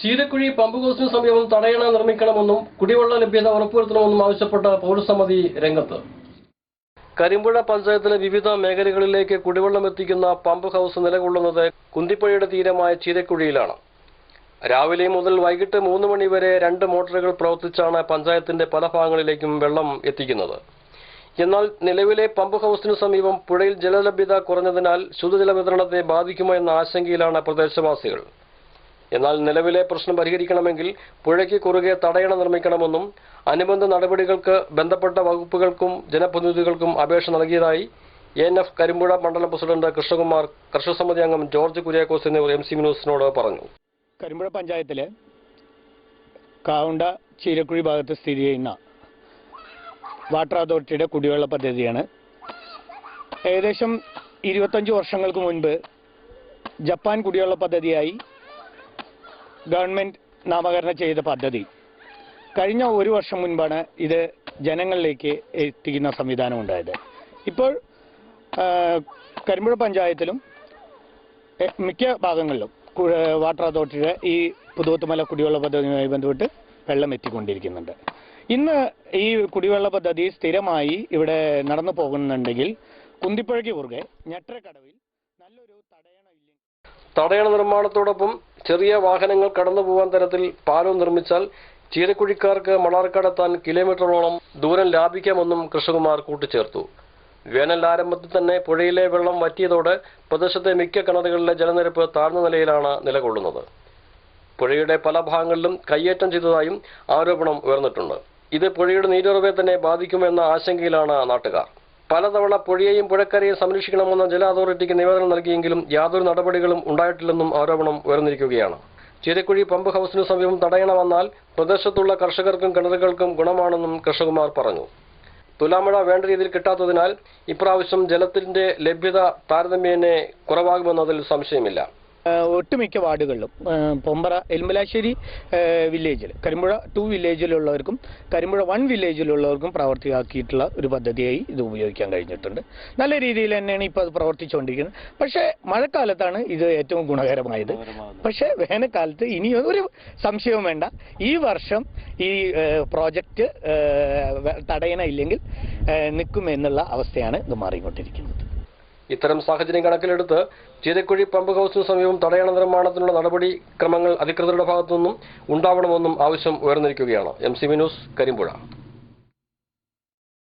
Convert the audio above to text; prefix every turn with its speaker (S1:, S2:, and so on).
S1: Cheerakuzhi pump ഹൗസിന് സമീപം തടയണ നിർമ്മിക്കണമെന്നും കുടിവെള്ള ലഭ്യത ഉറപ്പുവരുത്തണമെന്നും ആവശ്യപ്പെട്ട പൗരസമിതി രംഗത്ത്. കരിമ്പുഴ പഞ്ചായത്തിലെ വിവിധ മേഖലകളിലേക്ക് കുടിവെള്ളം എത്തിക്കുന്ന പമ്പ് ഹൗസ് നിലകൊള്ളുന്നത് കുന്തിപ്പുഴയുടെ തീരമായ ചീരക്കുഴിയിലാണ്. രാവിലെ മുതൽ വൈകിട്ട് 3 മണി വരെ 2 മോട്ടോറുകൾ പ്രവർത്തിച്ചാണ് പഞ്ചായത്തിന്റെ പല ഭാഗങ്ങളിലേക്കും വെള്ളം എത്തിക്കുന്നത്. എന്നാൽ നിലവിലെ പമ്പ് ഹൗസിന് സമീപം പുഴയിൽ ജലലഭ്യത കുറഞ്ഞതിനാൽ ശുദ്ധജല വിതരണത്തെ ബാധിക്കുമോ എന്ന ആശങ്കയിലാണ് പ്രദേശവാസികൾ. എന്നാൽ നിലവിലെ പ്രശ്നം പരിഹരിക്കണമെങ്കിൽ പുഴയ്ക്ക് കുറുകെ തടയണ നിർമ്മിക്കണമെന്നും അനുബന്ധ നടപടികൾക്ക് ബന്ധപ്പെട്ട വകുപ്പുകൾക്കും ജനപ്രതിനിധികൾക്കും അപേക്ഷ നൽകിയതായി ANF കരിമ്പുഴ മണ്ഡലം പ്രസിഡന്റ് കൃഷ്ണകുമാർ, കർഷക സമിതി അംഗം ജോർജ് കുര്യാക്കോസ് എന്നിവർ MC ന്യൂസിനോട് പറഞ്ഞു.
S2: കരിമ്പുഴ പഞ്ചായത്തിലെ കാവുണ്ട ചീരക്കുഴി ഭാഗത്ത് സ്ഥിതി ചെയ്യുന്ന വാട്ടർ അതോറിറ്റിയുടെ കുടിവെള്ള പദ്ധതിയാണ്. ഏകദേശം 25 വർഷങ്ങൾക്ക് മുൻപ് ജപ്പാൻ കുടിവെള്ള പദ്ധതിയായി ഗവൺമെന്റ് നാമകരണം ചെയ്ത പദ്ധതി കഴിഞ്ഞ 1 വർഷം മുൻപാണ് ഇത് ജനങ്ങളിലേക്ക് എത്തിക്കുന്ന സംവിധാനം ഉണ്ടായത്. ഇപ്പോൾ കരിമ്പുഴ പഞ്ചായത്തിലും മിക്ക ഭാഗങ്ങളിലും വാട്ടർ അതോറിറ്റിയുടെ ഈ പുതുവത്തുമല കുടിവെള്ള പദ്ധതിയുമായി ബന്ധപ്പെട്ട് വെള്ളം എത്തിക്കൊണ്ടിരിക്കുന്നുണ്ട്. ഇന്ന് ഈ കുടിവെള്ള പദ്ധതി സ്ഥിരമായി ഇവിടെ നടന്നു പോകുന്നുണ്ടെങ്കിൽ കുന്തിപ്പുഴയ്ക്ക് കുറുകെ ഞെട്ടരക്കടവിൽ നല്ലൊരു
S1: തടയണ നിർമ്മാണത്തോടൊപ്പം ചെറിയ വാഹനങ്ങൾ കടന്നുപോകാൻ തരത്തിൽ പാലം നിർമ്മിച്ചാൽ ചീരക്കുഴിക്കാർക്ക് മണാർക്കാടെത്താൻ കിലോമീറ്ററോളം ദൂരം ലാഭിക്കാമെന്നും കൃഷ്ണകുമാർ കൂട്ടിച്ചേർത്തു. വേനൽ ആരംഭത്തിൽ തന്നെ പുഴയിലെ വെള്ളം വറ്റിയതോടെ പ്രദേശത്തെ മിക്ക കിണറുകളിലെ ജലനിരപ്പ് താഴ്ന്ന നിലയിലാണ് നിലകൊള്ളുന്നത്. പുഴയുടെ പല ഭാഗങ്ങളിലും കയ്യേറ്റം ചെയ്തതായും ആരോപണം ഉയർന്നിട്ടുണ്ട്. ഇത് പുഴയുടെ നീരുറവയെ തന്നെ ബാധിക്കുമെന്ന ആശങ്കയിലാണ് നാട്ടുകാർ. പലതവണ പുഴയെയും പുഴക്കരയെയും സംരക്ഷിക്കണമെന്ന ജല അതോറിറ്റിക്ക് നിവേദനം നൽകിയെങ്കിലും യാതൊരു നടപടികളും ഉണ്ടായിട്ടില്ലെന്നും ആരോപണം ഉയർന്നിരിക്കുകയാണ്. ചീരക്കുഴി പമ്പ് ഹൗസിന് സമീപം തടയണ വന്നാൽ പ്രദേശത്തുള്ള കർഷകർക്കും കിണറുകൾക്കും ഗുണമാണെന്നും കൃഷ്ണകുമാർ പറഞ്ഞു. തുലാമഴ വേണ്ട രീതിയിൽ കിട്ടാത്തതിനാൽ ഇപ്രാവശ്യം ജലത്തിന്റെ ലഭ്യത താരതമ്യേന കുറവാകുമെന്നതിൽ സംശയമില്ല.
S2: ഒട്ടുമിക്ക വാർഡുകളിലും പൊമ്പറ എൽമലാശ്ശേരി വില്ലേജിൽ കരിമ്പുഴ 2 വില്ലേജിലുള്ളവർക്കും കരിമ്പുഴ 1 വില്ലേജിലുള്ളവർക്കും പ്രാവർത്തികമാക്കിയിട്ടുള്ള ഒരു പദ്ധതിയായി ഇത് ഉപയോഗിക്കാൻ കഴിഞ്ഞിട്ടുണ്ട്. നല്ല രീതിയിൽ തന്നെയാണ് ഇപ്പോൾ അത് പ്രവർത്തിച്ചുകൊണ്ടിരിക്കുന്നത്. പക്ഷേ മഴക്കാലത്താണ് ഇത് ഏറ്റവും ഗുണകരമായത്. പക്ഷേ വേനൽക്കാലത്ത് ഇനി ഒരു സംശയവും വേണ്ട, ഈ വർഷം ഈ പ്രോജക്റ്റ് തടയണ ഇല്ലെങ്കിൽ നിൽക്കുമെന്നുള്ള അവസ്ഥയാണ് ഇത് മാറിക്കൊണ്ടിരിക്കുന്നത്.
S1: ഇത്തരം സാഹചര്യം കണക്കിലെടുത്ത് ചീരക്കുഴി പമ്പ് ഹൗസിന് സമീപം തടയണ നിർമ്മാണത്തിനുള്ള നടപടിക്രമങ്ങൾ അധികൃതരുടെ ഭാഗത്തുനിന്നും ഉണ്ടാവണമെന്നും ആവശ്യം ഉയർന്നിരിക്കുകയാണ്. MC news Karimpuzha.